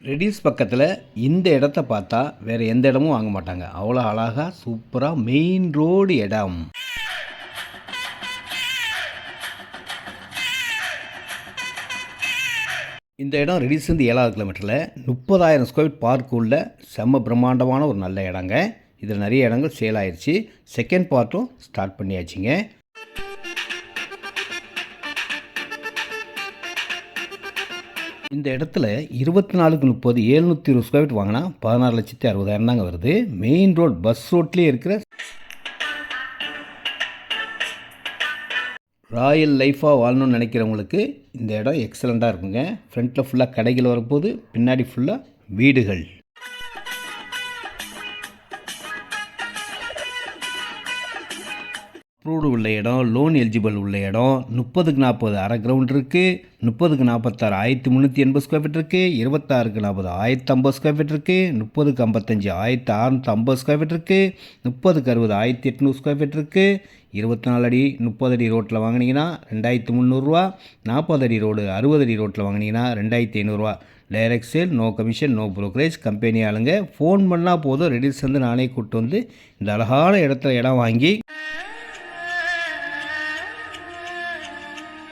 ரெடிஸ் பக்கத்தில் இந்த இடத்த பார்த்தா வேறு எந்த இடமும் வாங்க மாட்டாங்க. அவ்வளோ அழகாக சூப்பராக மெயின் ரோடு இடம். இந்த இடம் ரெடிஸ்லேருந்து 7வது கிலோமீட்டரில் 30,000 ஸ்கொயர் ஃபீட் பார்க் உள்ள செம்ம பிரம்மாண்டமான ஒரு நல்ல இடங்க. இதில் நிறைய இடங்கள் சேல் ஆயிடுச்சு. செகண்ட் பார்ட்டும் ஸ்டார்ட் பண்ணியாச்சுங்க. இந்த இடத்துல 24/30 720 ஸ்கொயர் ஃபீட் வாங்கினா 16,60,000 தாங்க வருது. மெயின் ரோட் பஸ் ரோட்லேயே இருக்கிற ராயல் லைஃபாக வாழணும்னு நினைக்கிறவங்களுக்கு இந்த இடம் எக்ஸலண்ட்டாக இருக்குங்க. ஃப்ரண்ட்டில் ஃபுல்லாக கடைகள் வரப்போது, பின்னாடி ஃபுல்லாக வீடுகள். அப்ரூவ்டு உள்ள இடம், லோன் எலிஜிபிள் உள்ள இடம். 30/40 அரை கிரவுண்ட் இருக்குது. 30/46 1380 ஸ்கொயர் ஃபீட் இருக்குது. 26/40 1050 ஸ்கொயர் ஃபீட் இருக்குது. 30/55 1650 ஸ்கொயர் ஃபீட் இருக்குது. 30/60 1800 ஸ்கொயர் ஃபீட் இருக்குது. 24 அடி 30 அடி ரோட்டில் வாங்கினீங்கன்னா 2300 ரூபா. 40 அடி ரோடு 60 அடி ரோட்டில் வாங்கினீங்கன்னா 2500 ரூபா. Direct sale, no commission, no brokerage. Company ஆளுங்க ஃபோன் பண்ணால் போதும், ரெடிஸ் வந்து நானே கூப்பிட்டு வந்து இந்த அழகான இடத்துல இடம் வாங்கி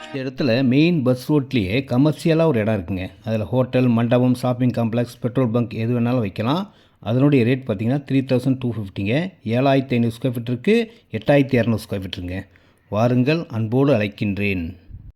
இந்த இடத்துல மெயின் பஸ் ரோட்லேயே கமர்ஷியலாக ஒரு இடம் இருக்குங்க. அதில் ஹோட்டல், மண்டபம், ஷாப்பிங் காம்ப்ளெக்ஸ், பெட்ரோல் பங்க் எது வேணாலும் வைக்கலாம். அதனுடைய ரேட் பார்த்திங்கன்னா 3,250ங்க. 7,500 ஸ்கொயர் ஃபீட் இருக்குது. 8,200 ஸ்கொயர் ஃபீட் இருக்குங்க. வாருங்கள், அன்போடு அழைக்கின்றேன்.